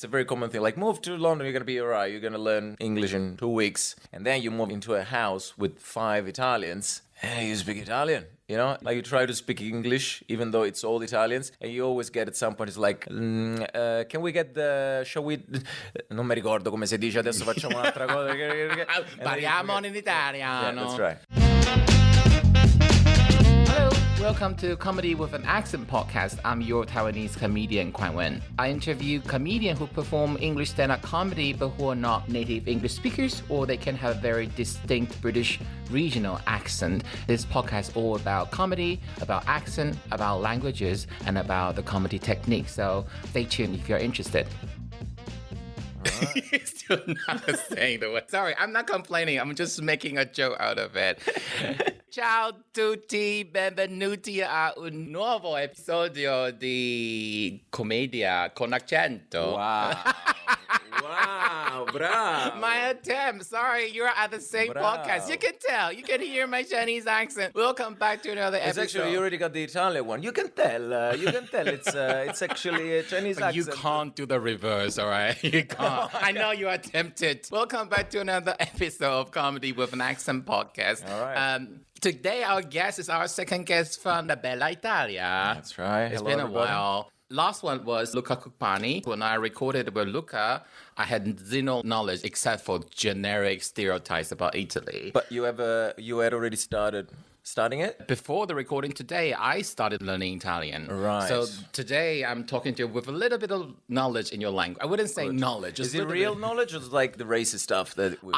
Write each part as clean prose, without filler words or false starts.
It's a very common thing. Like, move to London, you're going to be all right. You're going to learn English in 2 weeks. And then you move into a house with 5 Italians. And you speak Italian, you know? Like, you try to speak English, even though it's all Italians. And you always get at some point, it's like, can we get the... Shall we... Non mi ricordo come si dice, adesso facciamo un'altra cosa. Parliamo in italiano. Yeah, that's right. Hello, welcome to Comedy with an Accent podcast. I'm your Taiwanese comedian, Quan Wen. I interview comedians who perform English stand-up comedy but who are not native English speakers, or they can have a very distinct British regional accent. This podcast is all about comedy, about accent, about languages, and about the comedy technique. So stay tuned if you're interested. Right. Still not saying the word. Sorry, I'm not complaining. I'm just making a joke out of it. Ciao tutti, benvenuti a un nuovo episodio di Commedia con accento. Wow. Wow, bravo. My attempt. Sorry, you're at the same podcast. You can tell. You can hear my Chinese accent. Welcome back to another episode. It's actually, you already got the Italian one. You can tell. It's actually a Chinese but accent. You can't do the reverse, all right? You can't. I know you attempted. Welcome back to another episode of Comedy with an Accent podcast. All right. Today, our guest is our second guest from La Bella Italia. That's right. It's Hello, been everybody. a while. Last one was Luca Cupani. When I recorded with Luca, I had zero knowledge except for generic stereotypes about Italy. But you had already starting it? Before the recording today, I started learning Italian. Right. So today I'm talking to you with a little bit of knowledge in your language. I wouldn't say knowledge. Is it real knowledge or is it like the racist stuff that we...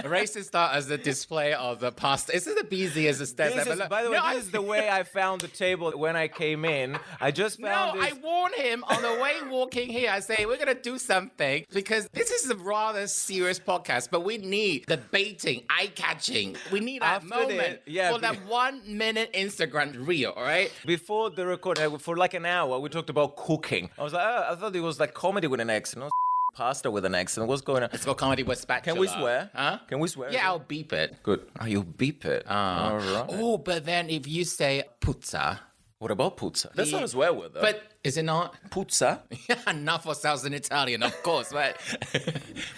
Racist stuff as a display of the past. Is it the busy as a step? By the way, this is the way I found the table when I came in. I just found this... I warned him on the way walking here. I say, we're going to do something because this is a rather serious podcast, but we need the baiting, eye-catching. We need that moment. For that 1 minute Instagram reel, all right? Before the recording, for like an hour, we talked about cooking. I was like, I thought it was like comedy with an accent. No, pasta with an accent. What's going on? Let's go comedy with spatula. Can we swear? Huh? Can we swear? Yeah, I'll beep it. Good. Oh, you'll beep it. All right. Oh, but then if you say puzza. What about puzza? That's not a swear word, though. But is it not? Puzza? Not for Southern Italian, of course, right?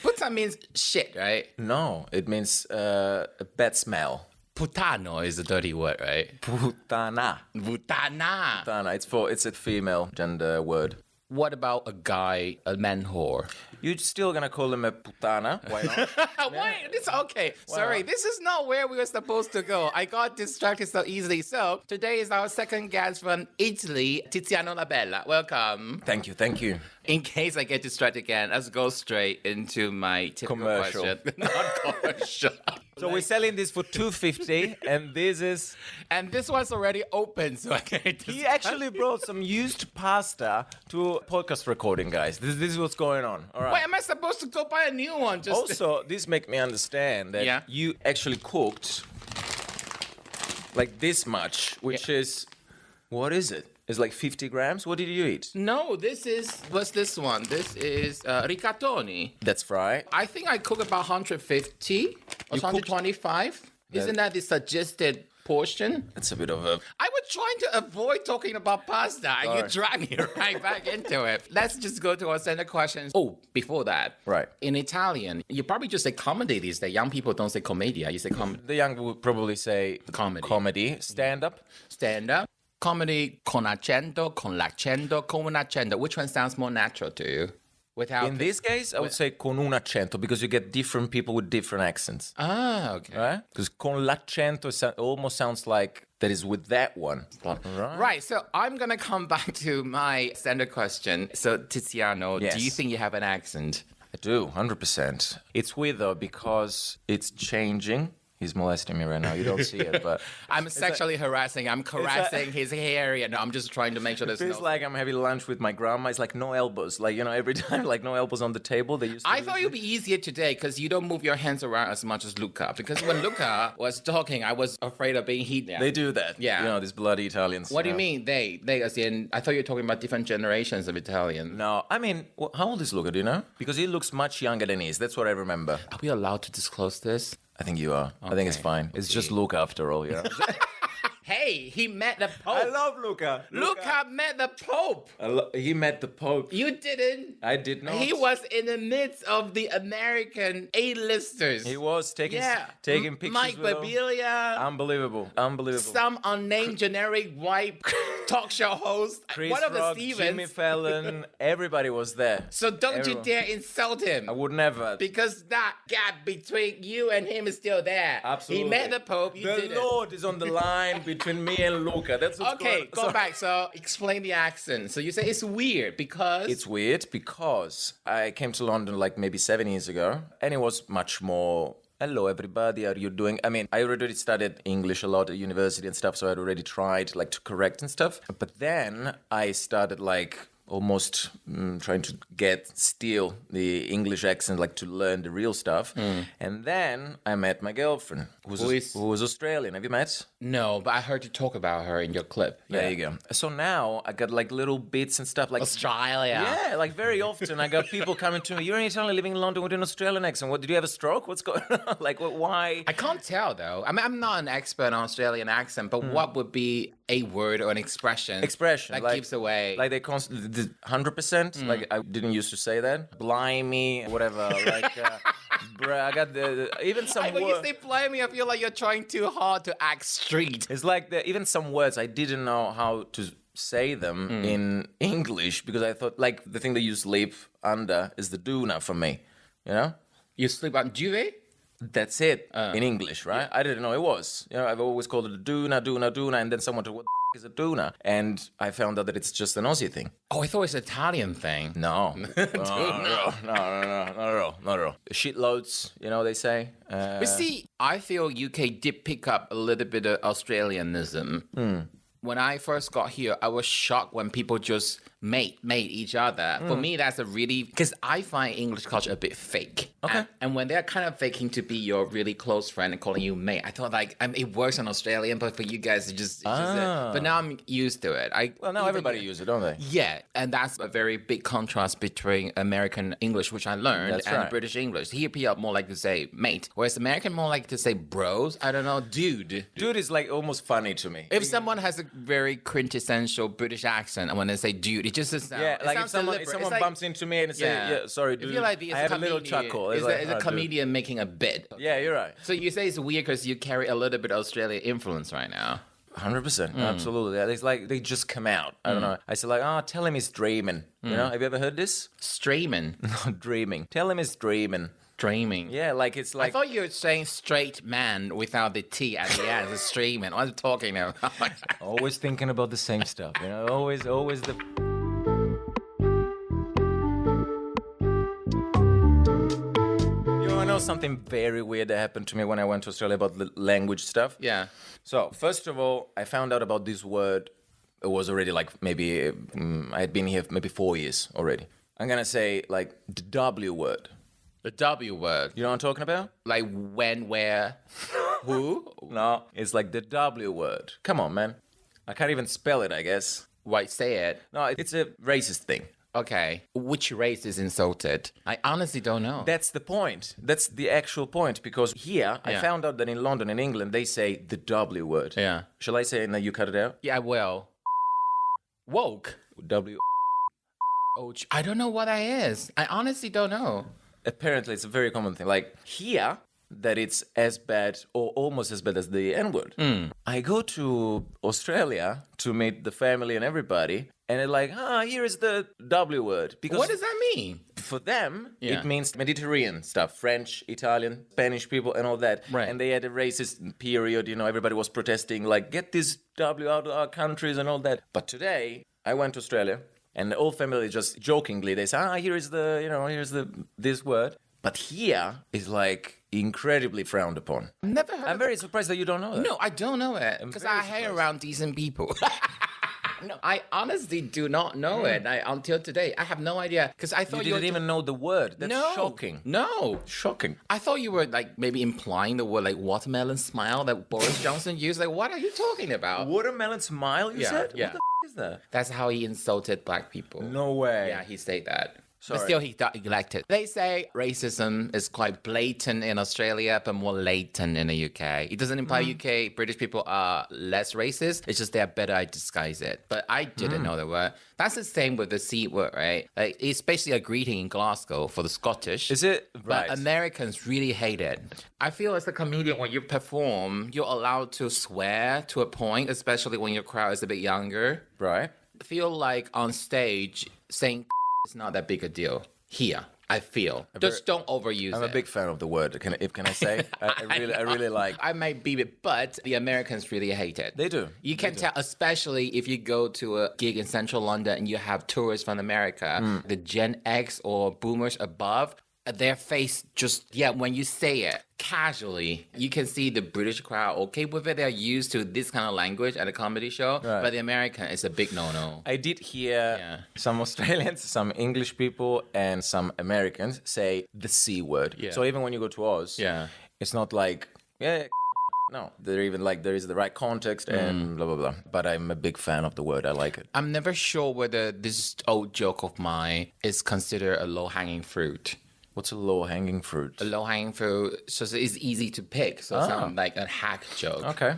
Puzza means shit, right? No, it means a bad smell. Putano is a dirty word, right? Putana. Putana. Putana. It's a female gender word. What about a guy, a man whore? You're still gonna call him a putana? Why not? Why? It's okay. Sorry, this is not where we were supposed to go. I got distracted so easily. So today is our second guest from Italy, Tiziano La Bella. Welcome. Thank you. In case I get distracted again, let's go straight into my typical Commercial. question. Not commercial. So we're selling this for $250, and this is... And this one's already open, so I can't... He actually brought some used pasta to podcast recording, guys. This is what's going on. All right. Wait, am I supposed to go buy a new one? Also, this makes me understand that you actually cooked like this much, which is... What is it? It's like 50 grams? What did you eat? No, what's this one? This is rigatoni. That's right. I think I cook about 150 or 125. Isn't that the suggested portion? That's a bit of a... I was trying to avoid talking about pasta, and you dragged me right back into it. Let's just go to our center questions. Oh, before that. Right. In Italian, you probably just say comedy these days. Young people don't say commedia. You say comedy. The young would probably say... Comedy. Stand-up. Stand-up. Comedy con accento, con l'accento, con un accento. Which one sounds more natural to you? In this case, I would say con un accento because you get different people with different accents. Ah, okay. Right? Because con l'accento almost sounds like that is with that one. Right. So I'm going to come back to my standard question. So Tiziano, do you think you have an accent? I do, 100%. It's weird though because it's changing. He's molesting me right now. You don't see it, but... I'm sexually harassing. I'm caressing his hair. And I'm just trying to make sure there's It's like I'm having lunch with my grandma. It's like no elbows. Like, every time, like no elbows on the table. They used to I thought it would be easier today because you don't move your hands around as much as Luca. Because when Luca was talking, I was afraid of being hit. They do that. Yeah. These bloody Italians. What do you mean, they? They as in, I thought you were talking about different generations of Italian. No, I mean, how old is Luca, do you know? Because he looks much younger than he is. That's what I remember. Are we allowed to disclose this? I think you are. Okay. I think it's fine. It's just Luca after all, Hey, he met the Pope. I love Luca. Luca met the Pope. He met the Pope. You didn't. I did not. He was in the midst of the American A-listers. He was taking pictures Mike with him. Birbiglia. Unbelievable. Some unnamed generic white talk show host. Chris One of the Rock, Stevens. Jimmy Fallon, everybody was there. So don't Everyone. you dare insult him. I would never. Because that gap between you and him is still there. Absolutely. He met the Pope, you the didn't. Lord is on the line between me and Luca. That's what's Okay, going go on. back. So explain the accent. So you say it's weird because... It's weird because I came to London like maybe 7 years ago, and it was much more, hello everybody, how are you doing? I mean, I already studied English a lot at university and stuff, so I'd already tried like to correct and stuff. But then I started like almost trying to steal the English accent, like to learn the real stuff. And then I met my girlfriend, who was Australian. Have you met? No, but I heard you talk about her in your clip. There you go. So now I got like little bits and stuff like Australia. Yeah, like very often I got people coming to me. You're in Italy, living in London with an Australian accent. What? Did you have a stroke? What's going on? Like, why? I can't tell though. I mean, I'm not an expert on Australian accent, but what would be a word or an expression? Expression that gives away. Like they constantly 100%. Like I didn't used to say that. Blimey, whatever. Like, bruh, I got even some When you words. say blimey, I feel like you're trying too hard to act street. It's like even some words I didn't know how to say them in English because I thought like the thing that you sleep under is the doona for me. You know? You sleep on duvet? That's it in English, right? I didn't know it was. You know, I've always called it a doona, and then someone told, what the is a doona? And I found out that it's just an Aussie thing. Oh, I thought it was an Italian thing. No. No, not at all. Shitloads, you know, they say. But see, I feel UK did pick up a little bit of Australianism. When I first got here, I was shocked when people just mate each other. For me, that's a really... Because I find English culture a bit fake. Okay. And when they're kind of faking to be your really close friend and calling you mate, I thought like, it works on Australian, but for you guys, it's just but now I'm used to it. Well, now everybody uses it, don't they? Yeah, and that's a very big contrast between American English, which I learned, That's and right. British English. Here, people more like to say mate, whereas American more like to say bros. I don't know, dude. Dude is like almost funny to me. If someone has a very quintessential British accent, and when they say dude, it just sounds... Yeah, like if someone bumps into me and say, yeah, sorry, dude, I feel like it's I have a little chuckle. It's like, a "Oh, comedian making a bit. dude." Yeah, you're right. So you say it's weird because you carry a little bit of Australian influence right now. 100%, absolutely. It's like they just come out. I don't know. I say like, tell him he's dreaming. You know, have you ever heard this? Streaming. Dreaming. Tell him he's dreaming. Dreaming. Yeah, like it's like. I thought you were saying straight man without the T at the end. It's streaming. What am I talking now? Always thinking about the same stuff, you know. Always the. You want to know something very weird that happened to me when I went to Australia about language stuff? Yeah. So first of all, I found out about this word. It was already like maybe I had been here maybe 4 years already. I'm gonna say like the W word. The W word. You know what I'm talking about? Like when, where, who? No, it's like the W word. Come on, man. I can't even spell it, I guess. Wait, say it. No, it's a racist thing. Okay. Which race is insulted? I honestly don't know. That's the point. That's the actual point. Because here, I Yeah. found out that in London and England, they say the W word. Yeah. Shall I say it and then you cut it out? Yeah, I will. Woke. W. Oh, I don't know what that is. I honestly don't know. Apparently, it's a very common thing. Like here, that it's as bad or almost as bad as the N word. I go to Australia to meet the family and everybody, and they're like, here is the W word. Because What does that mean? for them, Yeah. it means Mediterranean stuff, French, Italian, Spanish people, and all that. Right. And they had a racist period, you know, everybody was protesting, like, get this W out of our countries and all that. But today, I went to Australia, and the whole family just jokingly, they say, here's this word. But here is like incredibly frowned upon. Never heard I'm very surprised that you don't know that. No, I don't know it. Because very I hang surprised. around decent people. No, I honestly do not know it. Until today, I have no idea. Because I You thought didn't were even know the word. That's no, shocking. No. Shocking. I thought you were like maybe implying the word like watermelon smile that Boris Johnson used. Like, what are you talking about? Watermelon smile, you Yeah, said? yeah. What the is that? That's how he insulted black people. No way. Yeah, he said that. But still, he got elected. They say racism is quite blatant in Australia, but more latent in the UK. It doesn't imply UK British people are less racist. It's just they're better at disguise it. But I didn't know the word. That's the same with the C word, right? Like, it's basically a greeting in Glasgow for the Scottish. Is it? Right. But Americans really hate it. I feel as a comedian, when you perform, you're allowed to swear to a point, especially when your crowd is a bit younger. Right. I feel like on stage, saying is not that big a deal. Here, I feel. Just don't overuse it. I'm a big fan of the word. Can I say? I really like. I might be, but the Americans really hate it. They do. You can tell, especially if you go to a gig in central London and you have tourists from America, the Gen X or boomers above, their face just, when you say it casually, you can see the British crowd okay with it. They're used to this kind of language at a comedy show, right. But the American is a big no-no. I did hear some Australians, some English people, and some Americans say the C word. Yeah. So even when you go to Oz, it's not like, no, they're even like, there is the right context and blah, blah, blah. But I'm a big fan of the word. I like it. I'm never sure whether this old joke of mine is considered a low-hanging fruit. What's a low-hanging fruit? A low-hanging fruit, so it's easy to pick. So it sounds like a hack joke. Okay.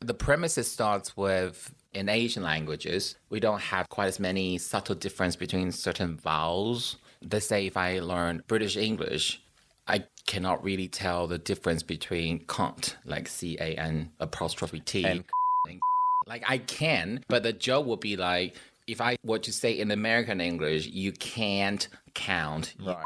The premise starts with, in Asian languages, we don't have quite as many subtle difference between certain vowels. Let's say if I learn British English, I cannot really tell the difference between can't, like C-A-N apostrophe T. And like I can, but the joke would be like, if I were to say in American English, you can't count. Right.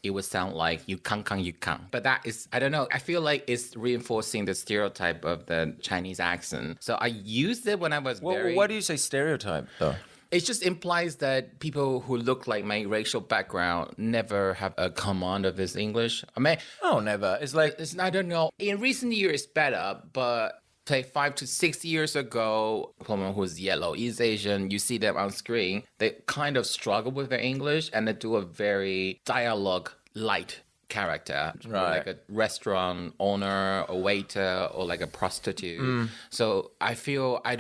It would sound like you can't. But that is, I don't know, I feel like it's reinforcing the stereotype of the Chinese accent. So I used it when I was very... Why do you say stereotype, though? It just implies that people who look like my racial background never have a command of this English. I mean... Oh, never. It's like... I don't know. In recent years, it's better, but... Say 5 to 6 years ago, someone who's yellow, East Asian, you see them on screen, they kind of struggle with their English and they do a very dialogue light character, right. Like a restaurant owner, a waiter, or like a prostitute. So I feel I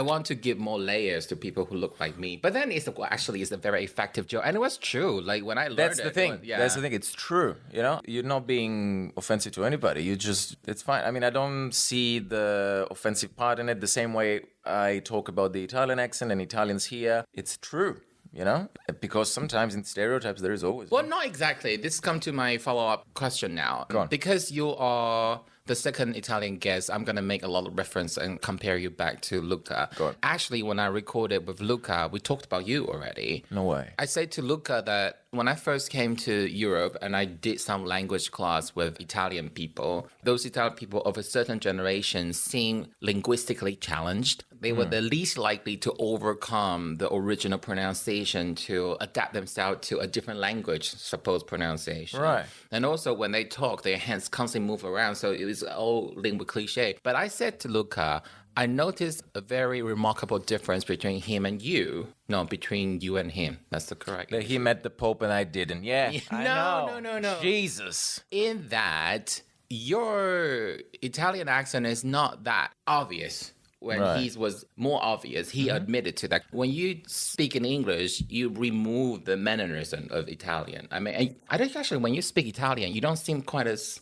want to give more layers to people who look like me. But then it's a very effective joke. And it was true. Like when I learned That's the thing. That's the thing. It's true. You know, you're not being offensive to anybody. It's fine. I mean, I don't see the offensive part in it the same way I talk about the Italian accent and Italians here. It's true. You know, because sometimes in stereotypes there is always... Well, not exactly. This comes to my follow-up question now. Go on. Because you are the second Italian guest, I'm going to make a lot of reference and compare you back to Luca. Go on. Actually, when I recorded with Luca, we talked about you already. No way. I said to Luca that when I first came to Europe and I did some language class with Italian people, those Italian people of a certain generation seem linguistically challenged. They were the least likely to overcome the original pronunciation to adapt themselves to a different language, supposed pronunciation. Right. And also when they talk, their hands constantly move around. So it was all lingua cliche. But I said to Luca, I noticed a very remarkable difference between him and you. No, between you and him. That's the correct. That he met the Pope and I didn't. Yeah. I know. No. Jesus. In that, your Italian accent is not that obvious. When his was more obvious, he admitted to that. When you speak in English, you remove the mannerism of Italian. I mean, I don't actually, when you speak Italian, you don't seem quite as...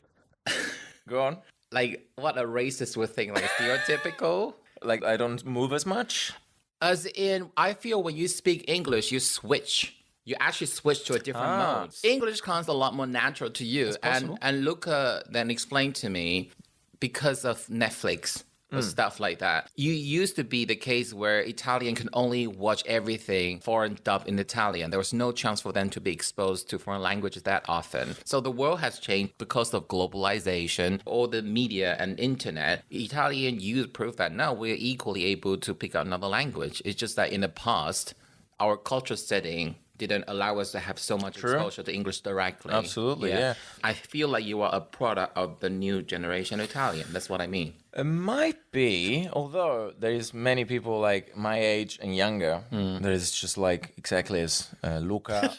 Go on. Like what a racist would think, like stereotypical. Like I don't move as much? As in, I feel when you speak English, you switch. You actually switch to a different mode. English comes a lot more natural to you. And Luca then explained to me, because of Netflix, or stuff like that. You used to be the case where Italian can only watch everything foreign dubbed in Italian. There was no chance for them to be exposed to foreign languages that often. So the world has changed because of globalization, all the media and internet. Italian youth prove that now we're equally able to pick up another language. It's just that in the past, our culture setting didn't allow us to have so much exposure to English directly. Absolutely, yeah. I feel like you are a product of the new generation Italian. That's what I mean. It might be, although there is many people like my age and younger. There is just like exactly as Luca,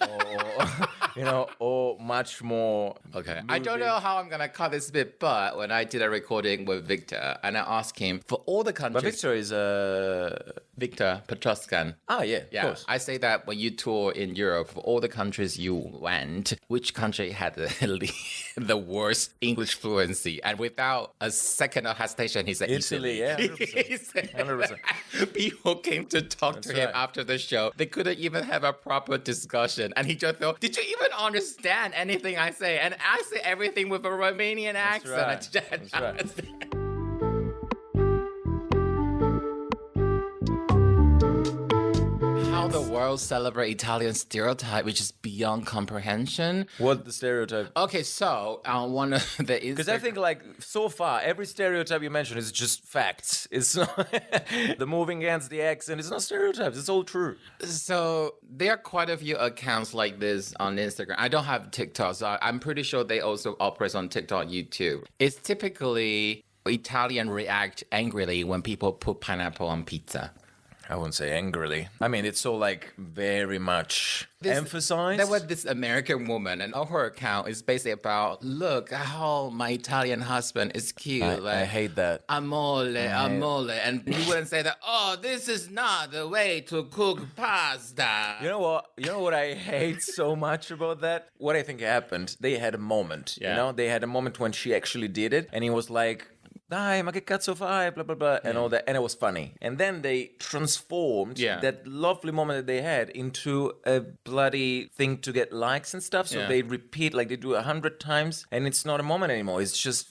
or or much more. Okay, I don't know how I'm gonna cut this bit, but when I did a recording with Victor and I asked him for all the countries. But Victor is Victor Petroscan. Ah, yeah, Yeah, of course. I say that when you tour in Europe, of all the countries you went, which country had the worst English fluency? And without a second of hesitation, he said Italy, yeah, 100%. He said 100%. people came to talk to him right. after the show. They couldn't even have a proper discussion. And he just thought, did you even understand anything I say? And I say everything with a Romanian accent. right. I just That's right. understand. How the world celebrate Italian stereotype, which is beyond comprehension. What the stereotype? Okay, so one of the Because I think, like, so far, every stereotype you mentioned is just facts. It's not the moving against the accent. It's not stereotypes. It's all true. So there are quite a few accounts like this on Instagram. I don't have TikTok, so I'm pretty sure they also operate on TikTok, YouTube. It's typically Italian react angrily when people put pineapple on pizza. I wouldn't say angrily. I mean, it's so, like, very much emphasized. There was this American woman, and on her account is basically about, look how my Italian husband is cute. I hate that. Amole, amole. And he wouldn't say that, oh, this is not the way to cook pasta. You know what? You know what I hate so much about that? What I think happened, they had a moment, Yeah. you know? They had a moment when she actually did it, and he was like, dai, ma che cazzo fai, blah, blah, blah, and all that, and it was funny. And then they transformed that lovely moment that they had into a bloody thing to get likes and stuff, so they repeat, like they do 100 times, and it's not a moment anymore, it's just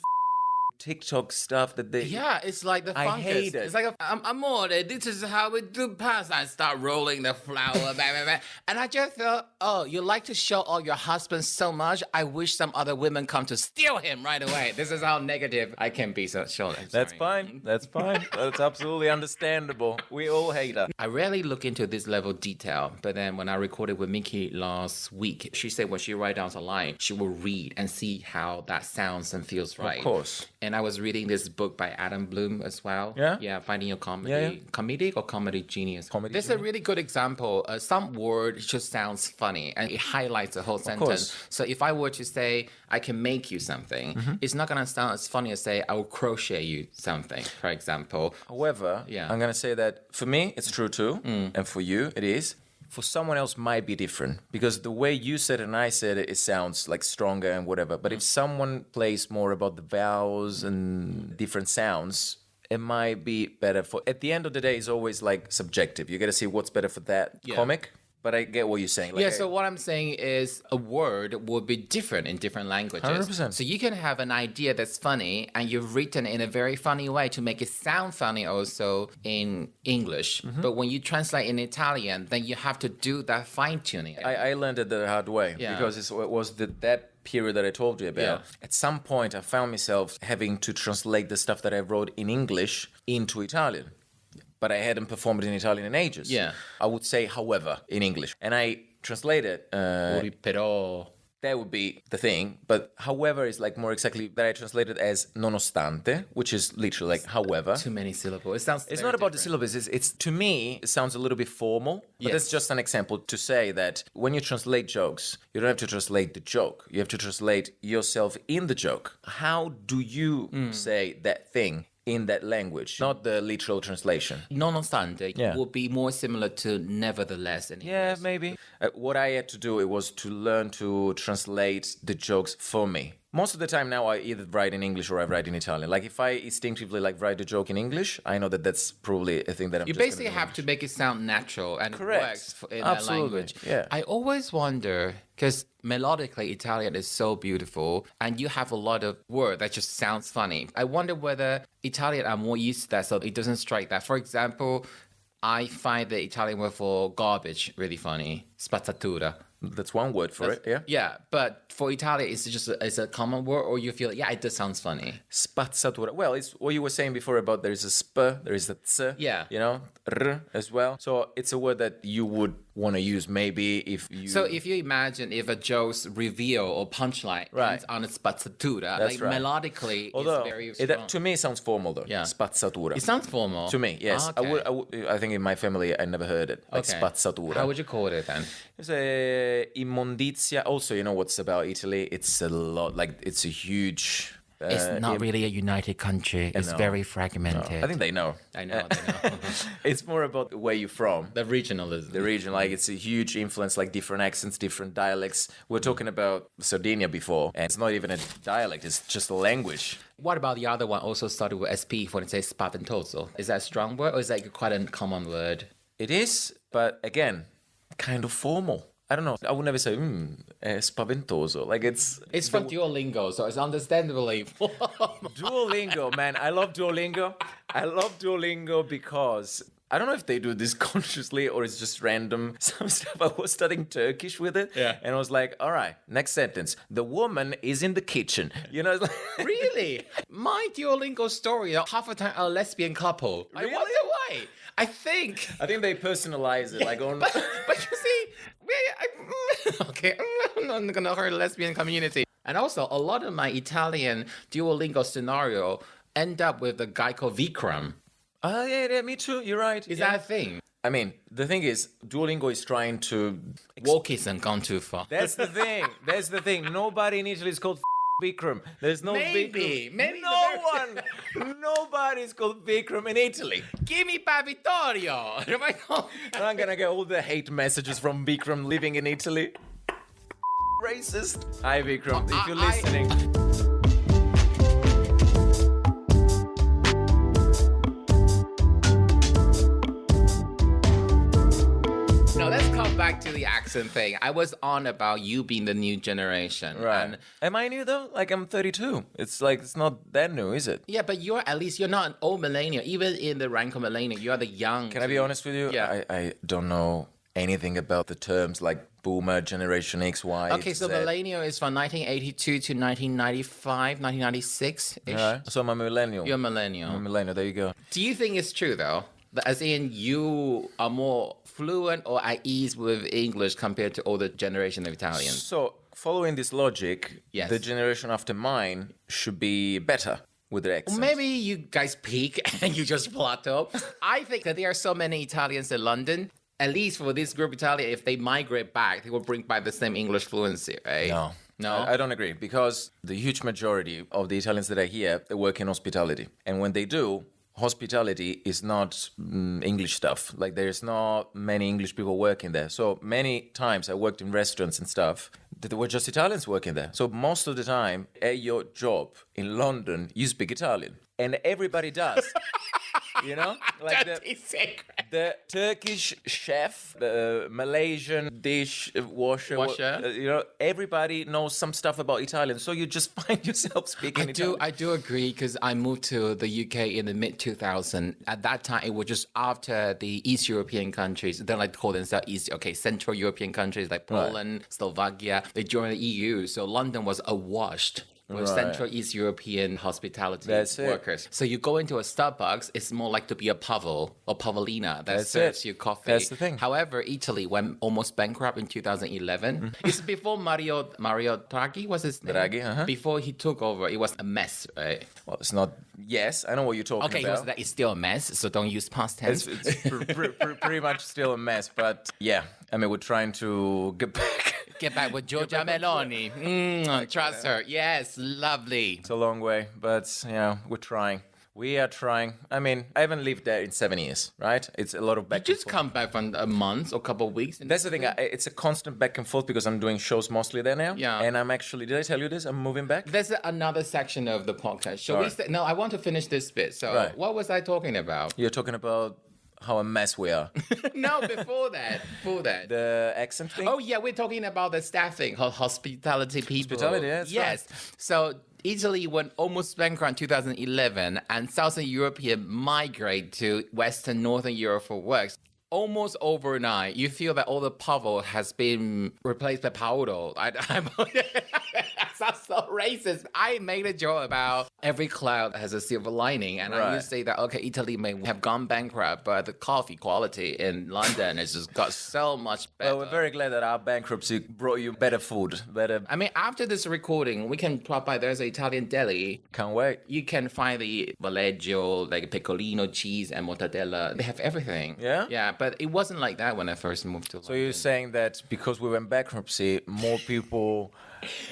TikTok stuff that they... Yeah, it's like the I fungus. hate it. It's like, amore, this is how we do pasta. I start rolling the flour, bang, bang, bang. And I just thought, oh, you like to show all your husband so much. I wish some other women come to steal him right away. This is how negative I can be. So, sure. That's fine. That's fine. That's absolutely understandable. We all hate her. I rarely look into this level of detail, but then when I recorded with Mickey last week, she said when she writes down a line, she will read and see how that sounds and feels right. Of course. And I was reading this book by Adam Bloom as well. Yeah? Yeah, Finding Your Comedy. Yeah. Comedic or comedy genius? Comedy This is a really good example. Some word just sounds funny and it highlights the whole sentence. course. So if I were to say, I can make you something, it's not going to sound as funny as say, I will crochet you something, for example. However, I'm going to say that for me, it's true too. And for you, it is. For someone else, might be different. Because the way you said it and I said it, it sounds like stronger and whatever. But if someone plays more about the vowels and different sounds, it might be better for... At the end of the day, it's always like subjective. You got to see what's better for that comic. But I get what you're saying. Like, So what I'm saying is a word will be different in different languages. 100%. So you can have an idea that's funny and you've written in a very funny way to make it sound funny also in English. But when you translate in Italian, then you have to do that fine-tuning. I learned it the hard way. Because it was that period that I told you about. Yeah. At some point, I found myself having to translate the stuff that I wrote in English into Italian. But I hadn't performed in Italian in ages. Yeah. I would say, however, in English. And I translated, Però. that would be the thing. But however is like more exactly that I translated as nonostante, which is literally like however. Too many syllables. It sounds It's very not about the different. syllables. It's to me, it sounds a little bit formal. But that's just an example to say that when you translate jokes, you don't have to translate the joke. You have to translate yourself in the joke. How do you say that thing in that language, not the literal translation? Nonostante would be more similar to nevertheless in English. Yeah, maybe. What I had to do, it was to learn to translate the jokes for me. Most of the time now I either write in English or I write in Italian. Like if I instinctively like write a joke in English, I know that that's probably a thing that I'm You just basically gonna do. have to make it sound natural and Correct. it works in Absolutely. that language. Yeah. I always wonder, because melodically Italian is so beautiful and you have a lot of words that just sounds funny. I wonder whether Italian are more used to that so it doesn't strike that. For example, I find the Italian word for garbage really funny, spazzatura. That's one word for it, yeah? Yeah, but for Italian, it's a common word, or you feel, yeah, it does sounds funny. Spazzatura. Well, it's what you were saying before about there is a sp, there is a ts, Yeah. you know, r as well. So it's a word that you would want to use maybe if you... So if you imagine if a joke's reveal or punchline ends on a spazzatura, That's like right. melodically, Although, it's very strong. to me it sounds formal though. Yeah. Spazzatura. It sounds formal. To me, yes. Okay. I think in my family I never heard it. Like Okay. spazzatura. How would you call it then? It's a immondizia. Also, you know what's about Italy? It's a lot, like it's a huge... It's not really a united country. It's very fragmented. I think they know. I know. They know. It's more about where you're from. The regionalism. The region, like it's a huge influence, like different accents, different dialects. We're talking about Sardinia before, and it's not even a dialect, it's just a language. What about the other one also started with SP when it says spaventoso? Is that a strong word or is that quite a common word? It is, but again, kind of formal. I don't know. I would never say, spaventoso. Like it's from Duolingo, so it's understandably formal. Duolingo, man. I love Duolingo. I love Duolingo because I don't know if they do this consciously or it's just random. Some stuff I was studying Turkish with it. Yeah. And I was like, all right, next sentence. The woman is in the kitchen. You know, it's like Really? My Duolingo story, half the time a lesbian couple. Really? I wonder why. I think they personalize it. Like on. but you see, okay, I'm not gonna hurt the lesbian community. And also, a lot of my Italian Duolingo scenario end up with a guy called Vikram. Oh, yeah, me too. You're right. Is that a thing? I mean, the thing is, Duolingo is trying to... Woke and gone too far. That's the thing. Nobody in Italy is called Vikram. There's no Maybe. Vikram. Maybe no one. Nobody's called Vikram in Italy. Give me Vittorio. And I'm gonna get all the hate messages from Vikram living in Italy. Racist. Hi, Vikram, if you're listening. No, let's come back to the accent thing. I was on about you being the new generation. Right. And Am I new though? Like I'm 32. It's not that new, is it? yeah, but you're not an old millennial. Even in the rank of millennial, you're the young. Can I be honest with you? Yeah. I don't know anything about the terms like boomer, generation X, Y, Okay, so Z. millennial is from 1982 to 1995, 1996-ish. Right. So I'm a millennial. You're a millennial. I'm a millennial. There you go. Do you think it's true, though? That as in, you are more fluent or at ease with English compared to older generation of Italians? So, following this logic, Yes. the generation after mine should be better with their accent. Maybe you guys peak and you just plateau. I think that there are so many Italians in London. At least for this group Italia, if they migrate back, they will bring back the same English fluency, right? No? I don't agree because the huge majority of the Italians that are here, they work in hospitality. And when they do, hospitality is not English stuff. Like there's not many English people working there. So many times I worked in restaurants and stuff, there were just Italians working there. So most of the time at your job in London, you speak Italian. And everybody does. You know, like the Turkish chef, the Malaysian dish washer. You know, everybody knows some stuff about Italian, so you just find yourself speaking Italian. I do agree because I moved to the UK in the mid 2000s. At that time, it was just after the East European countries. They like to call themselves Central European countries like Poland, Slovakia. They joined the EU, so London was awash with Central East European hospitality workers. So you go into a Starbucks, it's more like to be a Pavel or Pavelina that serves you coffee. That's the thing. However, Italy went almost bankrupt in 2011. It's before Mario Draghi was his name. Draghi, Before he took over, it was a mess, right? Well, it's not. Yes, I know what you're talking about. Okay, it's still a mess, so don't use past tense. It's pretty much still a mess, but yeah, I mean, we're trying to get back. Get back with Giorgia Meloni. Trust her. Yes, lovely. It's a long way, but yeah, we're trying. We are trying. I mean, I haven't lived there in 7 years, right? It's a lot of back You just come back from a month or couple of weeks. That's the thing. It's a constant back and forth because I'm doing shows mostly there now. Yeah. And I'm actually, did I tell you this? I'm moving back. There's another section of the podcast. Shall we say? No, I want to finish this bit. So what was I talking about? You're talking about how a mess we are. No, before that. The accent thing? Oh, yeah, we're talking about the staffing, hospitality people. Hospitality, yeah, that's yes. right. So Italy went almost bankrupt in 2011, and Southern European migrate to Western Northern Europe for work. Almost overnight, you feel that all the Pavel has been replaced by Paolo. Sounds so racist. I made a joke about every cloud has a silver lining, and I used to say that, okay, Italy may have gone bankrupt, but the coffee quality in London has just got so much better. Well, we're very glad that our bankruptcy brought you better food, better... I mean, after this recording, we can drop by. There's an Italian deli. Can't wait. You can find the Valeggio, like pecorino, cheese, and mortadella. They have everything. Yeah? Yeah, but it wasn't like that when I first moved to London. So you're saying that because we went bankruptcy, more people...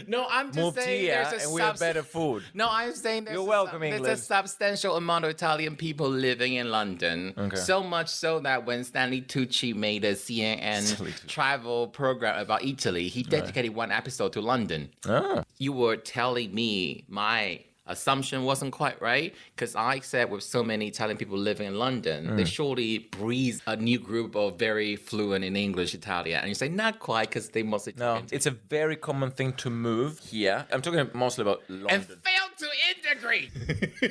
No, I'm moved saying here there's a and we have better food. No, I'm saying You're welcome, there's England. a substantial amount of Italian people living in London. Okay. So much so that when Stanley Tucci made a CNN travel program about Italy, he dedicated one episode to London. Ah. You were telling me my assumption wasn't quite right, because I said with so many Italian people living in London, they surely breeds a new group of very fluent in English Italian. And you say, not quite, because they mostly No, talk it's a very common thing to move here. I'm talking mostly about London. and fail to integrate.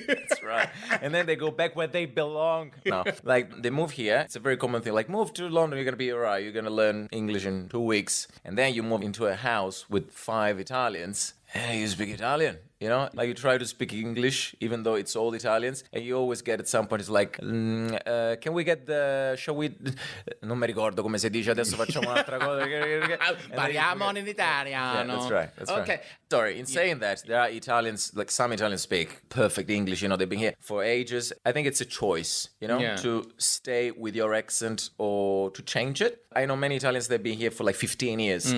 That's right. And then they go back where they belong. No, like they move here. It's a very common thing. Like move to London, you're gonna be alright. You're gonna learn English in 2 weeks, and then you move into a house with 5 Italians. Hey, you speak Italian. You know, like you try to speak English, even though it's all Italians, and you always get at some point, it's like, can we get shall we, non mi ricordo come si dice, adesso facciamo un'altra cosa. Parliamo in italiano. Yeah, that's right. That's okay. right. Sorry, in saying that, there are Italians, like some Italians speak perfect English, you know, they've been here for ages. I think it's a choice, you know, to stay with your accent or to change it. I know many Italians, they've been here for like 15 years.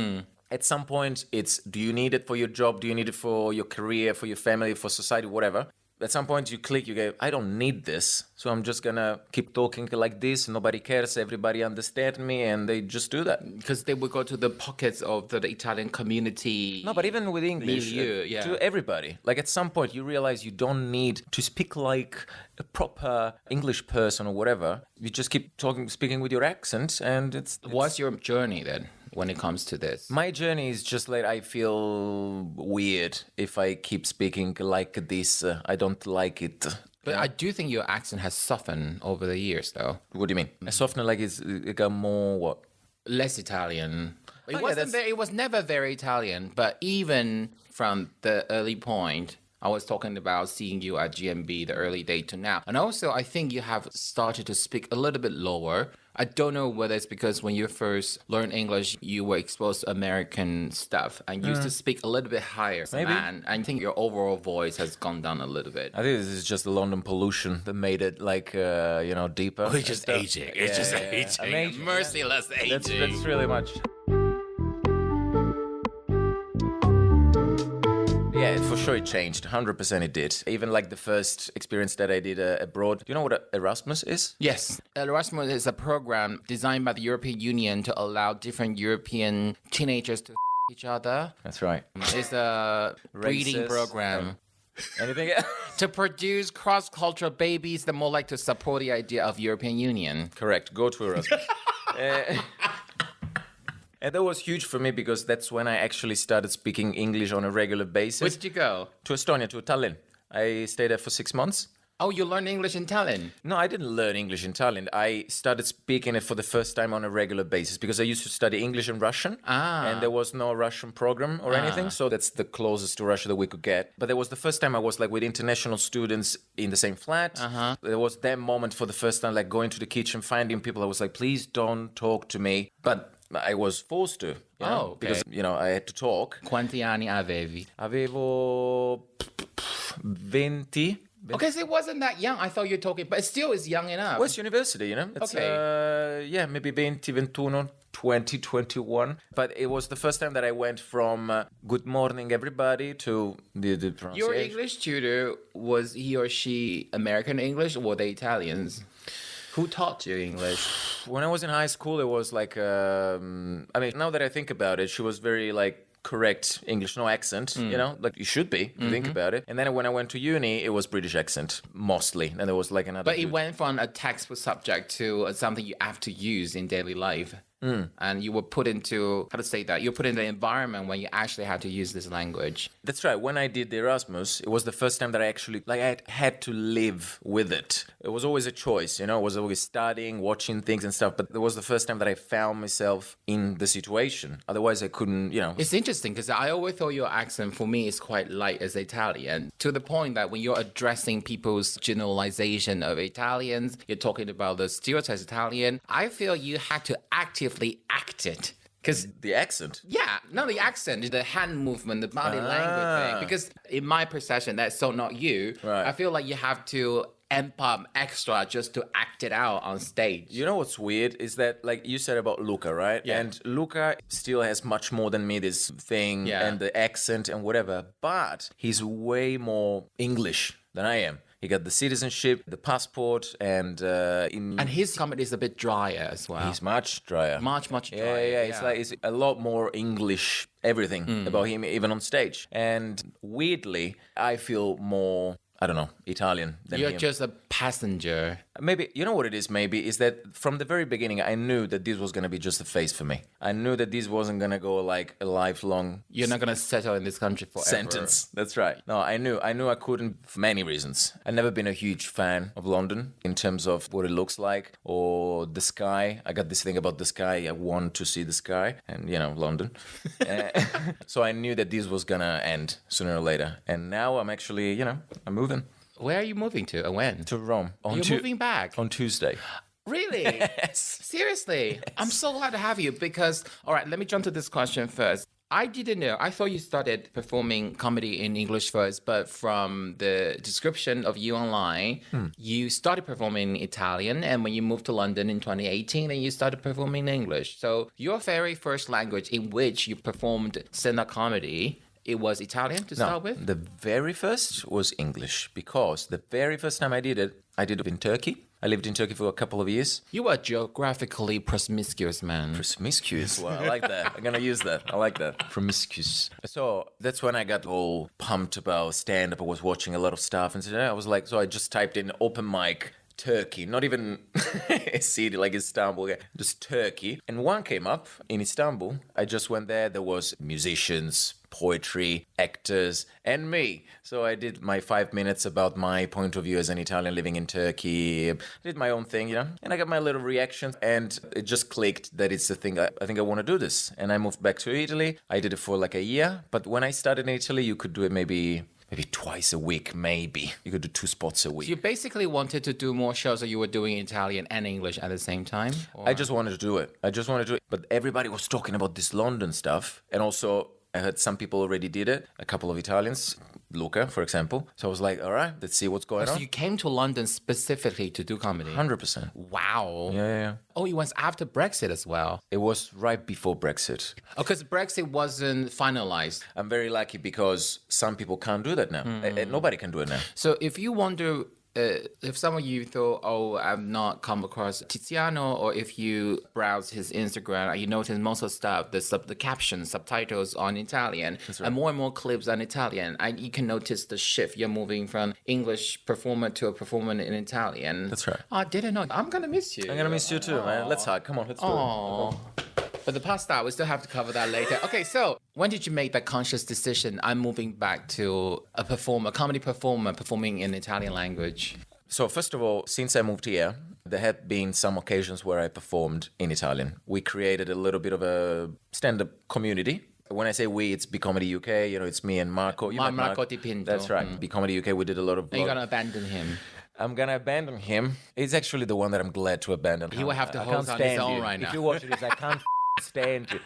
At some point, it's, do you need it for your job? Do you need it for your career, for your family, for society, whatever? At some point, you click, you go, I don't need this. So I'm just going to keep talking like this. Nobody cares. Everybody understands me. And they just do that. Because they would go to the pockets of the Italian community. No, but even with English, to everybody. Like at some point, you realize you don't need to speak like a proper English person or whatever. You just keep speaking with your accent. And it's What's your journey then? When it comes to this, my journey is just like I feel weird if I keep speaking like this. I don't like it. But I do think your accent has softened over the years, though. What do you mean? I softened like it got more what? Less Italian. It yeah, wasn't. It was never very Italian. But even from the early point, I was talking about seeing you at GMB, the early day to now. And also, I think you have started to speak a little bit lower. I don't know whether it's because when you first learned English, you were exposed to American stuff and used to speak a little bit higher. Maybe. And I think your overall voice has gone down a little bit. I think this is just the London pollution that made it like, deeper. Oh, it's just aging. It's just aging. Merciless aging. That's really much. Yeah, for sure it changed. 100% it did. Even like the first experience that I did abroad. Do you know what Erasmus is? Yes. Erasmus is a program designed by the European Union to allow different European teenagers to each other. That's right. It's a breeding program. Anything else? To produce cross-cultural babies that more like to support the idea of European Union. Correct. Go to Erasmus. And that was huge for me because that's when I actually started speaking English on a regular basis. Where did you go? To Estonia, to Tallinn. I stayed there for 6 months. Oh, you learned English in Tallinn? No, I didn't learn English in Tallinn. I started speaking it for the first time on a regular basis because I used to study English and Russian. And there was no Russian program or anything. So that's the closest to Russia that we could get. But that was the first time I was like with international students in the same flat. There was that moment for the first time, like going to the kitchen, finding people. I was like, please don't talk to me. But I was forced to, because, I had to talk. Quanti anni avevi? Avevo 20. Okay, so it wasn't that young. I thought you were talking, but it still is young enough. West University, It's, maybe 20, 21, 20, 21. But it was the first time that I went from good morning, everybody, to the pronunciation. Your English tutor, was he or she American English or were they Italians? Who taught you English? When I was in high school, it was like, now that I think about it, she was very like correct English, no accent, like you should be, if you think about it. And then when I went to uni, it was British accent, mostly. And there was like another... But it went from a textbook subject to something you have to use in daily life. And you were put into, you were put in the environment when you actually had to use this language. That's right. When I did the Erasmus, it was the first time that I actually, I had to live with it. It was always a choice, I was always studying, watching things and stuff, but it was the first time that I found myself in the situation. Otherwise, I couldn't, It's interesting because I always thought your accent for me is quite light as Italian, to the point that when you're addressing people's generalization of Italians, you're talking about the stereotypes Italian, I feel you had to actively act it. Because the accent? Yeah, not the accent, the hand movement, the body language thing. Because in my perception, that's so not you. Right. I feel like you have to amp up extra just to act it out on stage. You know what's weird is that, like you said about Luca, right? Yeah. And Luca still has much more than me, this thing and the accent and whatever, but he's way more English than I am. He got the citizenship, the passport, and his comedy is a bit drier as well. he's much drier. Much drier. Yeah. It's a lot more English everything about him, even on stage. And weirdly, I feel more, I don't know, Italian than You're him. just a passenger. Maybe, you know what it is, maybe, is that from the very beginning, I knew that this was going to be just a phase for me. I knew that this wasn't going to go like a lifelong You're not going to settle in this country forever. sentence. That's right. No, I knew I couldn't for many reasons. I've never been a huge fan of London in terms of what it looks like or the sky. I got this thing about the sky. I want to see the sky and, London. So I knew that this was going to end sooner or later. And now I'm actually, I'm moving. Where are you moving to and when? To Rome. You're moving back? On Tuesday. Really? Yes. Seriously? Yes. I'm so glad to have you because, all right, let me jump to this question first. I didn't know. I thought you started performing comedy in English first, but from the description of you online, you started performing in Italian, and when you moved to London in 2018, then you started performing in English. So your very first language in which you performed stand-up comedy, it was Italian to start with? The very first was English because the very first time I did it in Turkey. I lived in Turkey for a couple of years. You were a geographically promiscuous man. Promiscuous? Well, I like that. I'm going to use that. I like that. Promiscuous. So that's when I got all pumped about stand-up. I was watching a lot of stuff. And so I just typed in open mic Turkey, not even a city like Istanbul, just Turkey. And one came up in Istanbul. I just went there. There was musicians, poetry, actors, and me. So I did my 5 minutes about my point of view as an Italian living in Turkey. I did my own thing, and I got my little reaction. And it just clicked that it's the thing. I think I want to do this. And I moved back to Italy. I did it for like a year. But when I started in Italy, you could do it maybe twice a week, maybe. You could do 2 spots a week. So you basically wanted to do more shows that you were doing Italian and English at the same time? Or? I just wanted to do it. But everybody was talking about this London stuff. And also, I heard some people already did it. A couple of Italians, Luca, for example. So I was like, all right, let's see what's going on. So you came to London specifically to do comedy? 100%. Wow. Yeah. Oh, it was after Brexit as well? It was right before Brexit. Oh, because Brexit wasn't finalized. I'm very lucky because some people can't do that now. Nobody can do it now. So if you wonder... if some of you thought, I've not come across Tiziano, or if you browse his Instagram, you notice most of the stuff, the captions, subtitles on Italian, That's right. and more clips on Italian. You can notice the shift. You're moving from English performer to a performer in Italian. That's right. I didn't know. I'm going to miss you. I'm going to miss you too, man. Let's hug. Come on, let's do it. But the past that, we still have to cover that later. Okay, so when did you make that conscious decision? I'm moving back to a comedy performer performing in Italian language. So first of all, since I moved here, there have been some occasions where I performed in Italian. We created a little bit of a stand-up community. When I say we, it's Becomedy UK. It's me and Marco. Marco Di Pinto. That's right. Becomedy UK, we did a lot of... Are you going to abandon him? I'm going to abandon him. He's actually the one that I'm glad to abandon. He will have to hold on his own right now. If you watch this, I can't stand you.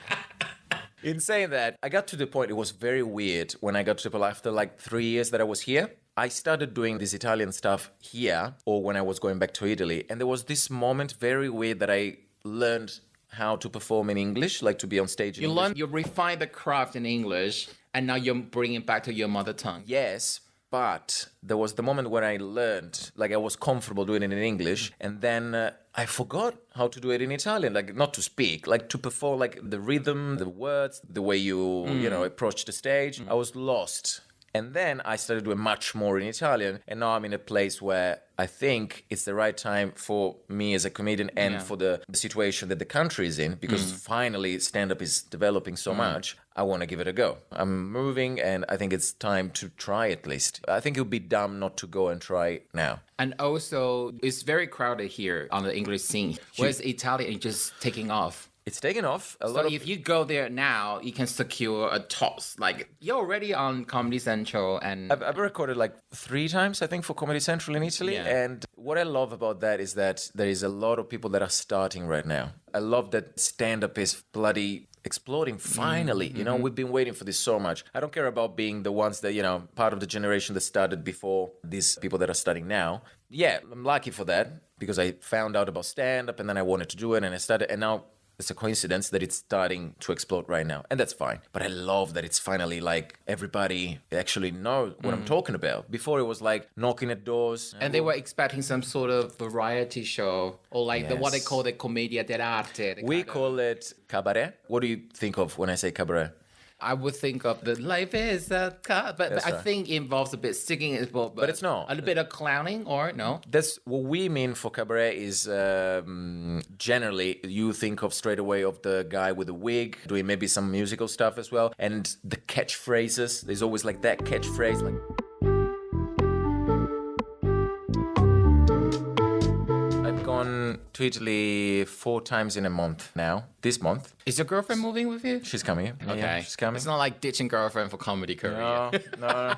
In saying that, I got to the point, it was very weird when I got to Triple after like 3 years that I was here. I started doing this Italian stuff here or when I was going back to Italy. And there was this moment, very weird, that I learned how to perform in English, like to be on stage in English. You refine the craft in English, and now you're bringing it back to your mother tongue. Yes, but there was the moment when I learned, like I was comfortable doing it in English, and then I forgot how to do it in Italian, like not to speak, like to perform, like the rhythm, the words, the way you approach the stage. I was lost. And then I started doing much more in Italian, and now I'm in a place where I think it's the right time for me as a comedian and for the situation that the country is in, because finally stand-up is developing so much. I want to give it a go. I'm moving, and I think it's time to try at least. I think it would be dumb not to go and try now. And also, it's very crowded here on the English scene, whereas Italian is just taking off. It's taken off. A So lot of if you go there now, you can secure a tops. Like, you're already on Comedy Central and... I've recorded like 3 times, I think, for Comedy Central in Italy. Yeah. And what I love about that is that there is a lot of people that are starting right now. I love that stand-up is bloody exploding finally. You know, we've been waiting for this so much. I don't care about being the ones that, you know, part of the generation that started before these people that are starting now. Yeah, I'm lucky for that because I found out about stand-up and then I wanted to do it and I started, and now it's a coincidence that it's starting to explode right now, and that's fine. But I love that it's finally like everybody actually knows what I'm talking about. Before it was like knocking at doors. And they were expecting some sort of variety show or like what they Yes. call the commedia dell'arte. We call it cabaret. What do you think of when I say cabaret? I would think of the life is a car, but I right. think it involves a bit singing as well. But it's not. A little bit of clowning, or no? That's what we mean for cabaret is generally you think of straight away of the guy with the wig doing maybe some musical stuff as well. And the catchphrases, there's always like that catchphrase like... I've gone to Italy 4 times in a month now. This month. Is your girlfriend moving with you? She's coming. Okay. Yeah, she's coming. It's not like ditching girlfriend for comedy career. No.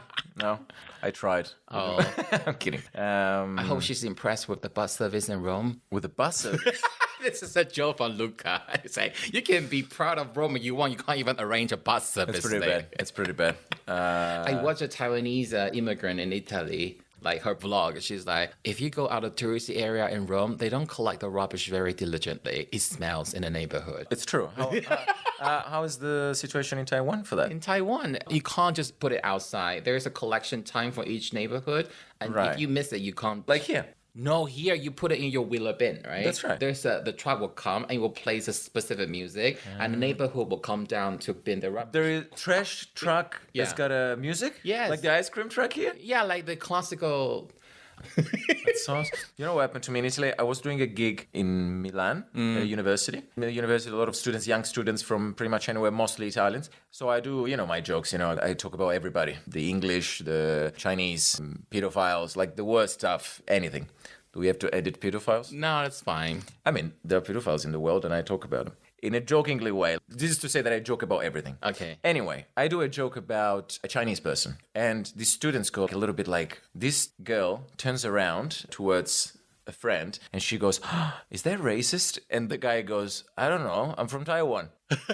I tried. Oh. I'm kidding. I hope she's impressed with the bus service in Rome. With the bus service. This is a joke on Luca. It's like, you can be proud of Rome you want. You can't even arrange a bus service. It's pretty there. bad. It's pretty bad. I watched a Taiwanese immigrant in Italy, like her vlog. She's like, if you go out of touristy area in Rome, they don't collect the rubbish very diligently. It smells in the neighborhood. It's true. How is the situation in Taiwan for that? In Taiwan, you can't just put it outside. There's a collection time for each neighborhood. And Right. if you miss it, you can't... Like here. No, here you put it in your wheeler bin, right? That's right. The truck will come and it will play a specific music, and the neighborhood will come down to bin the rubbish. There is trash truck that's Yeah. got a music? Yes. Like the ice cream truck here? Yeah, like the classical. That's awesome. You know what happened to me in Italy? I was doing a gig in Milan at a university. In the university, a lot of students, young students from pretty much anywhere, mostly Italians. So I do, my jokes, I talk about everybody. The English, the Chinese, pedophiles, like the worst stuff, anything. Do we have to edit pedophiles? No, that's fine. I mean, there are pedophiles in the world and I talk about them. In a jokingly way. This is to say that I joke about everything. Okay. Anyway, I do a joke about a Chinese person. And the students go a little bit like, this girl turns around towards a friend and she goes, is that racist? And the guy goes, I don't know, I'm from Taiwan. That's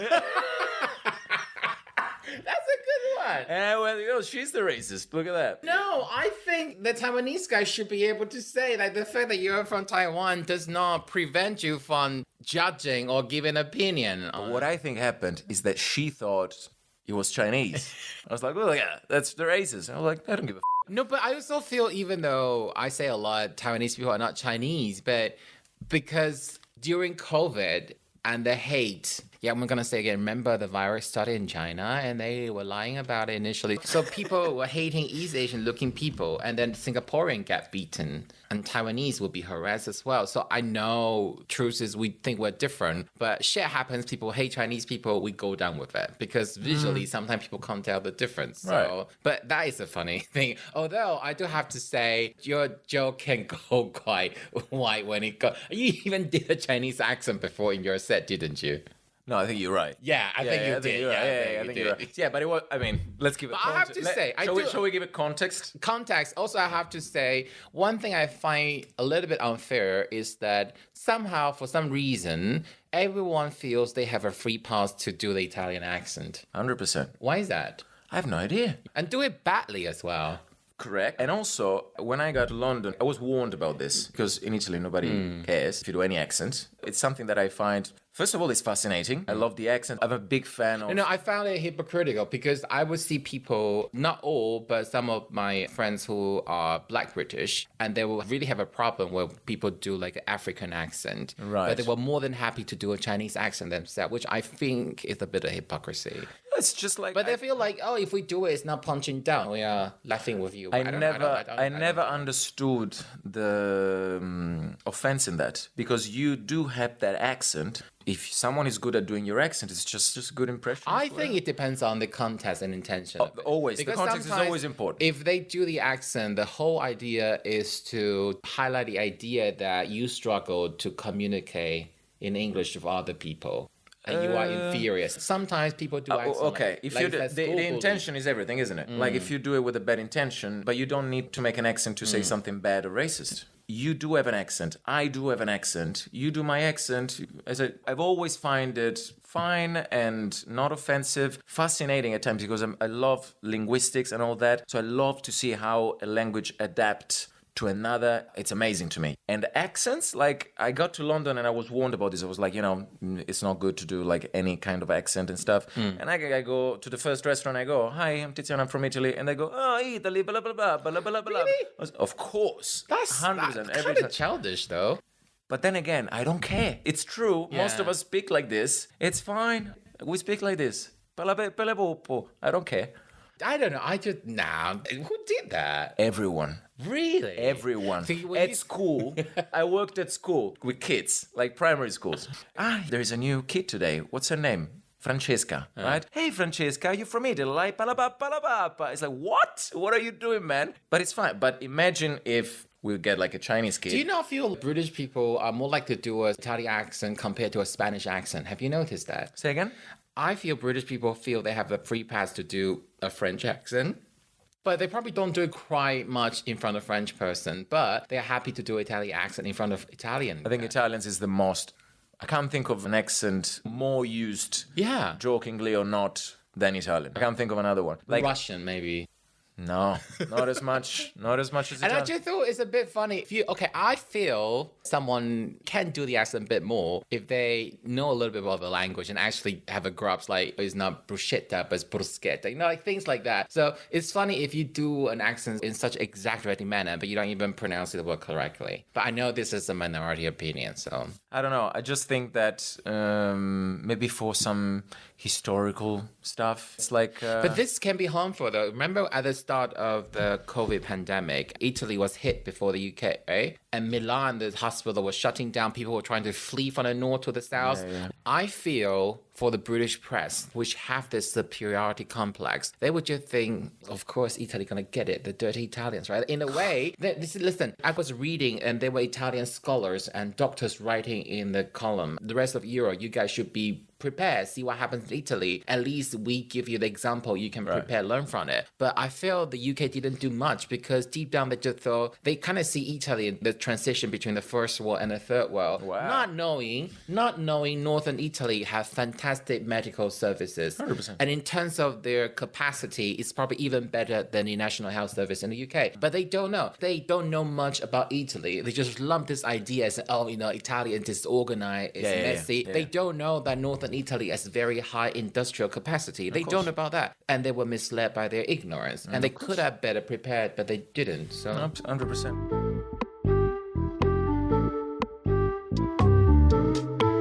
a good one. And well, she's the racist. Look at that. No, I think the Taiwanese guy should be able to say, like, the fact that you're from Taiwan does not prevent you from judging or giving opinion. What I think happened is that she thought it was Chinese. I was like, well, yeah, that's the racist. I was like, I don't give a No, but I also feel, even though I say a lot, Taiwanese people are not Chinese, but because during COVID and the hate, I'm going to say again, remember the virus started in China and they were lying about it initially. So people were hating East Asian looking people, and then Singaporean got beaten and Taiwanese will be harassed as well. So I know truth is we think we're different, but shit happens. People hate Chinese people. We go down with it because visually sometimes people can't tell the difference. So, Right. But that is a funny thing. Although I do have to say your joke can go quite wide when it goes. You even did a Chinese accent before in your set, didn't you? No, I think you're right. Yeah, I think you did. You're right. Yeah, I think you're right. Yeah, but it was, let's give it But I have to say, shall we give it context? Context. Also, I have to say, one thing I find a little bit unfair is that somehow, for some reason, everyone feels they have a free pass to do the Italian accent. 100%. Why is that? I have no idea. And do it badly as well. Correct. And also, when I got to London, I was warned about this because in Italy, nobody cares if you do any accent. It's something that I find, first of all, it's fascinating. I love the accent. I'm a big fan of... I found it hypocritical because I would see people, not all, but some of my friends who are Black British, and they will really have a problem where people do like an African accent. Right. But they were more than happy to do a Chinese accent themselves, which I think is a bit of hypocrisy. It's just like... But they feel like, if we do it, it's not punching down. We are laughing with you. I never understood the offense in that because you do have that accent. If someone is good at doing your accent, it's just a good impression. I think it depends on the context and intention. Of it. Always. The Because context is sometimes always important. If they do the accent, the whole idea is to highlight the idea that you struggle to communicate in English with other people. and you are inferior. Sometimes people do accent. Okay, if you the intention is everything, isn't it? Like if you do it with a bad intention, but you don't need to make an accent to say something bad or racist. You do have an accent. I do have an accent. You do my accent. I've always find it fine and not offensive, fascinating at times because I love linguistics and all that. So I love to see how a language adapts to another. It's amazing to me. And accents, like I got to London and I was warned about this. I was like, it's not good to do like any kind of accent and stuff. And I go to the first restaurant, I go, hi, I'm Tiziano, I'm from Italy. And they go, oh, Italy, blah, blah, blah, blah, blah, blah. Really? Of course. That's 100%. kind of childish though. But then again, I don't care. It's true. Yeah. Most of us speak like this. It's fine. We speak like this. I don't care. I don't know. Who did that? Everyone. Really? Everyone. At school, I worked at school with kids, like primary schools. There is a new kid today. What's her name? Francesca, right? Hey, Francesca, you from Italy? Like, it's like, what? What are you doing, man? But it's fine. But imagine if we get like a Chinese kid. Do you not feel British people are more likely to do an Italian accent compared to a Spanish accent? Have you noticed that? Say again? I feel British people feel they have the free pass to do a French accent. But they probably don't do it quite much in front of a French person. But they're happy to do Italian accent in front of Italian. I think Italians is the most... I can't think of an accent more used, jokingly or not, than Italian. I can't think of another one. Like Russian, maybe. No, not as much. Not as much as Italian. And I just thought it's a bit funny. I feel someone can do the accent a bit more if they know a little bit about the language and actually have a grasp, like it's not bruschetta, but it's bruschetta. Like things like that. So it's funny if you do an accent in such exaggerated manner, but you don't even pronounce the word correctly. But I know this is a minority opinion, so... I don't know. I just think that maybe for some historical stuff, it's like... But this can be harmful, though. Remember at the start of the COVID pandemic, Italy was hit before the UK, right? And Milan, the hospital was shutting down. People were trying to flee from the north to the south. Yeah. I feel for the British press, which have this superiority complex, they would just think, of course, Italy gonna get it, the dirty Italians, right? In a way, listen, I was reading and there were Italian scholars and doctors writing in the column, the rest of Europe, you guys should be prepared, see what happens in Italy. At least we give you the example, you can prepare, learn from it. But I feel the UK didn't do much because deep down they just thought, they kind of see Italy, the transition between the first world and the third world. Wow. Not knowing Northern Italy have fantastic medical services. 100%. And in terms of their capacity, it's probably even better than the National Health Service in the UK. But they don't know. They don't know much about Italy. They just lump this idea as, Italian is organized, it's messy. Yeah. They don't know that Northern Italy has very high industrial capacity. They don't know about that. And they were misled by their ignorance. And they could have better prepared, but they didn't. So 100%.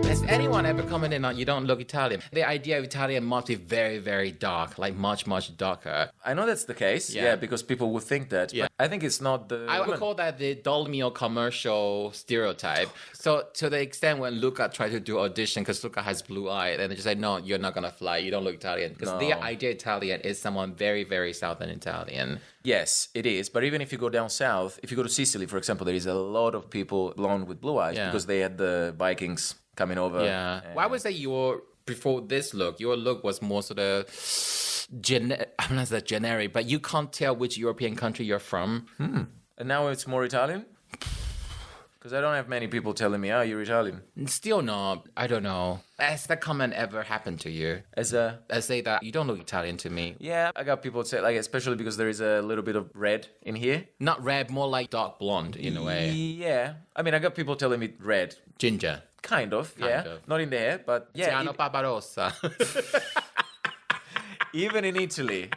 Has anyone ever commented on you don't look Italian? The idea of Italian must be very, very dark, like much, much darker. I know that's the case, because people would think that. Yeah. But I think it's not the... I would call that the Dolmio commercial stereotype. So to the extent when Luca tried to do audition, because Luca has blue eye, and they just said, no, you're not going to fly, you don't look Italian. Because their idea Italian is someone very, very Southern Italian. Yes, it is. But even if you go down south, if you go to Sicily, for example, there is a lot of people blonde with blue eyes because they had the Vikings coming over. Yeah. Why was that before this look, your look was more sort of I'm not that generic, but you can't tell which European country you're from. And now it's more Italian? Because I don't have many people telling me, you're Italian. Still not. I don't know. Has that comment ever happened to you? I say that you don't look Italian to me. Yeah, I got people say, like, especially because there is a little bit of red in here. Not red, more like dark blonde in a way. Yeah. I mean, I got people telling me red. Ginger. Kind of. Not in the hair, but yeah. Tiziano Barbarossa. Even in Italy,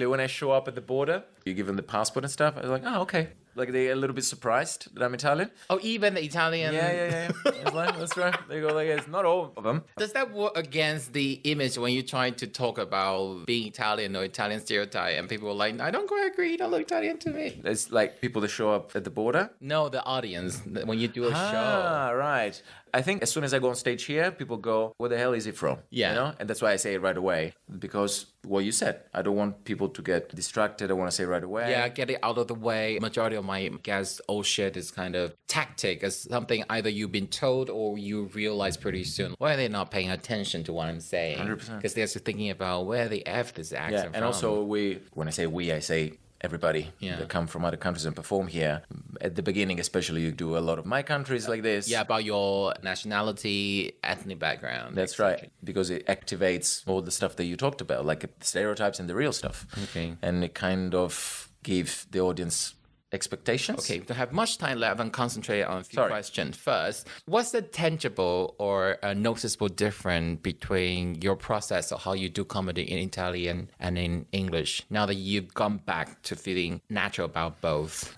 when I show up at the border, you give them the passport and stuff. I was like, okay. Like they're a little bit surprised that I'm Italian. Oh, even the Italian. Yeah. Like, that's right. They go like, it's not all of them. Does that work against the image when you're trying to talk about being Italian or Italian stereotype, and people are like, I don't quite agree. You don't look Italian to me. It's like people that show up at the border. No, the audience when you do a show. Right. I think as soon as I go on stage here, people go, where the hell is he from? Yeah. You know? And that's why I say it right away. Because what you said, I don't want people to get distracted. I want to say right away. Yeah, get it out of the way. Majority of my guests all share this kind of tactic as something either you've been told or you realize pretty soon. Why are they not paying attention to what I'm saying? 100%. Because they're just thinking about where the F this accent Yeah, from. and also when I say we, I say everybody that come from other countries and perform here. At the beginning, especially, you do a lot of my countries like this. Yeah, about your nationality, ethnic background. That's right, because it activates all the stuff that you talked about, like the stereotypes and the real stuff. Okay. And it kind of gives the audience expectations. Okay, to have much time left and concentrate on a few questions. First, what's the tangible or noticeable difference between your process of how you do comedy in Italian and in English now that you've gone back to feeling natural about both?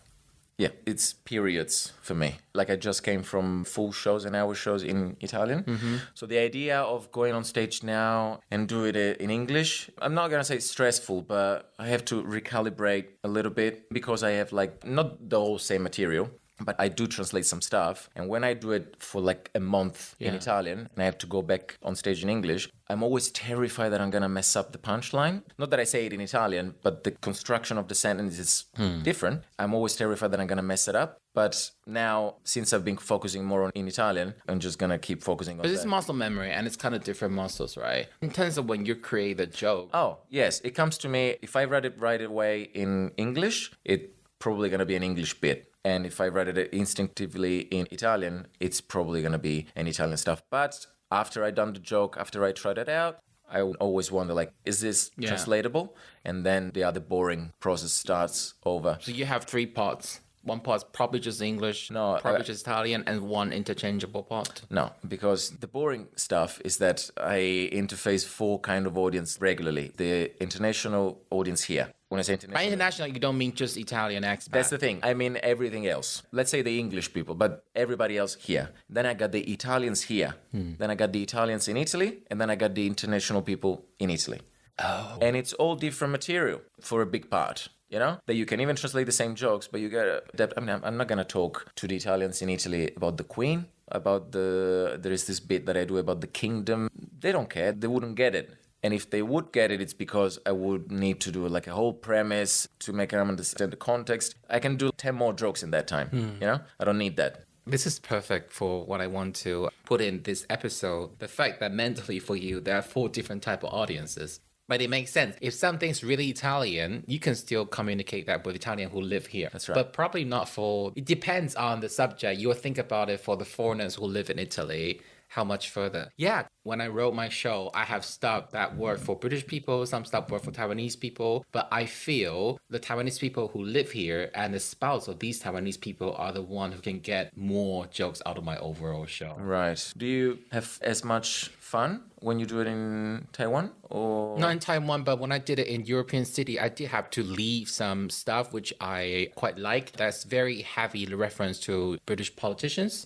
Yeah, it's periods for me. Like I just came from full shows and hour shows in Italian. So the idea of going on stage now and do it in English, I'm not going to say it's stressful, but I have to recalibrate a little bit because I have like not the whole same material. But I do translate some stuff. And when I do it for like a month in Italian and I have to go back on stage in English, I'm always terrified that I'm going to mess up the punchline. Not that I say it in Italian, but the construction of the sentence is different. I'm always terrified that I'm going to mess it up. But now, since I've been focusing more on in Italian, I'm just going to keep focusing on But it's that. muscle memory and it's kind of different muscles, right? In terms of when you create a joke. Oh, yes. It comes to me. If I write it right away in English, it's probably going to be an English bit. And if I write it instinctively in Italian, it's probably going to be an Italian stuff. But after I done the joke, after I tried it out, I always wonder, like, is this translatable? And then the other boring process starts over. So you have 3 parts. One part's probably just English, probably just Italian, and one interchangeable part. No, because the boring stuff is that I interface 4 kind of audience regularly. The international audience here. When I say international... By international, you don't mean just Italian expat. That's the thing. I mean everything else. Let's say the English people, but everybody else here. Then I got the Italians here. Then I got the Italians in Italy. And then I got the international people in Italy. Oh. And it's all different material for a big part. You know, that you can even translate the same jokes, but you gotta adapt. I mean, I'm not gonna talk to the Italians in Italy about the Queen, there is this bit that I do about the kingdom. They don't care. They wouldn't get it. And if they would get it, it's because I would need to do like a whole premise to make them understand the context. I can do 10 more jokes in that time. You know, I don't need that. This is perfect for what I want to put in this episode. The fact that mentally for you, there are 4 different type of audiences. But it makes sense. If something's really Italian, you can still communicate that with Italians who live here. That's right. But probably not for... It depends on the subject. You will think about it for the foreigners who live in Italy. How much further? Yeah, when I wrote my show, I have stuff that work for British people, some stuff work for Taiwanese people. But I feel the Taiwanese people who live here and the spouse of these Taiwanese people are the one who can get more jokes out of my overall show. Right. Do you have as much fun when you do it in Taiwan? Or not in Taiwan, but when I did it in European city, I did have to leave some stuff which I quite liked. That's very heavy reference to British politicians.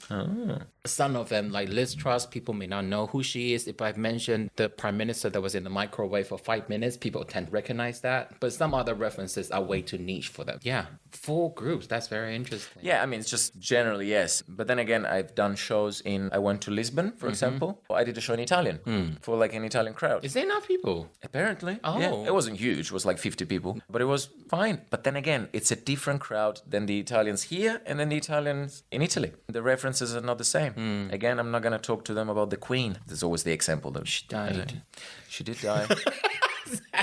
Some of them, like Liz Truss, people may not know who she is. If I've mentioned the prime minister that was in the microwave for 5 minutes, people tend to recognize that. But some other references are way too niche for them. Yeah, 4 groups. That's very interesting. Yeah, I mean, it's just generally, yes. But then again, I've done shows I went to Lisbon, for example. I did a show in Italian for like an Italian crowd. Is there enough people? Apparently. Oh. Yeah, it wasn't huge. It was like 50 people, but it was fine. But then again, it's a different crowd than the Italians here and then the Italians in Italy. The references are not the same. Again, I'm not going to talk to them about the Queen. There's always the example that She died. She did die.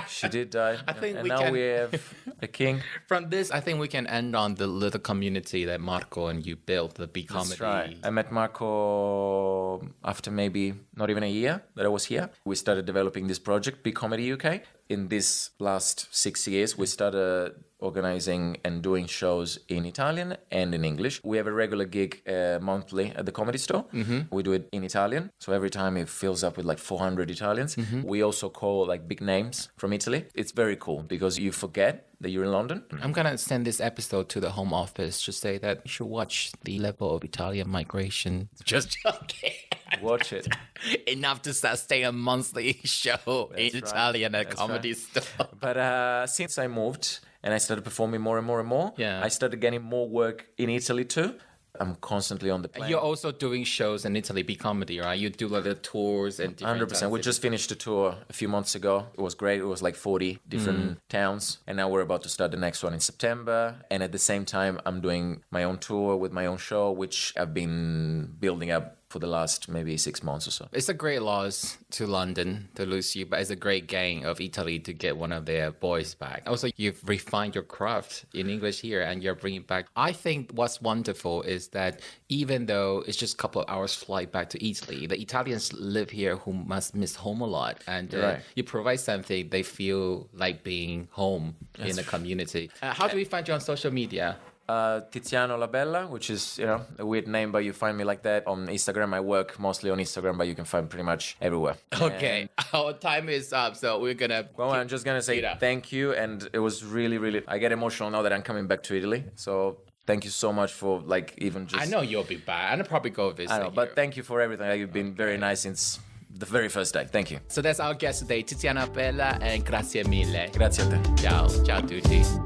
She did die. I think and we now can- we have a king. From this, I think we can end on the little community that Marco and you built, the Becomedy. That's right. I met Marco after maybe not even a year that I was here. We started developing this project, Becomedy UK. In this last 6 years, we started organizing and doing shows in Italian and in English. We have a regular gig monthly at the Comedy Store. We do it in Italian. So every time it fills up with like 400 Italians. We also call like big names from Italy. It's very cool because you forget that you're in London. I'm going to send this episode to the Home Office to say that you should watch the level of Italian migration. Just joking. Watch it. Enough to sustain a monthly show in right. Italian at That's Comedy right. Store. But since I moved and I started performing more and more and more, Yeah. I started getting more work in Italy too. I'm constantly on the plane. You're also doing shows in Italy, Becomedy, right? You do like the tours and different 100%. We just finished a tour a few months ago. It was great. It was like 40 different towns. And now we're about to start the next one in September. And at the same time, I'm doing my own tour with my own show, which I've been building up for the last maybe 6 months or so. It's a great loss to London to lose you, but it's a great gain of Italy to get one of their boys back. Also, you've refined your craft in English here and you're bringing back. I think what's wonderful is that even though it's just a couple of hours flight back to Italy, the Italians live here who must miss home a lot. And you provide something they feel like being home in the community. How do we find you on social media? Tiziano La Bella, which is, a weird name, but you find me like that on Instagram. I work mostly on Instagram, but you can find pretty much everywhere. Okay, our time is up, so we're gonna... Well, I'm just gonna say thank you, and it was really, really... I get emotional now that I'm coming back to Italy, so... Thank you so much for even just... I know you'll be back. I'll probably go visit I know, but thank you for everything. You've been very nice since the very first day. Thank you. So that's our guest today, Tiziana Bella, and grazie mille. Grazie a te. Ciao a tutti.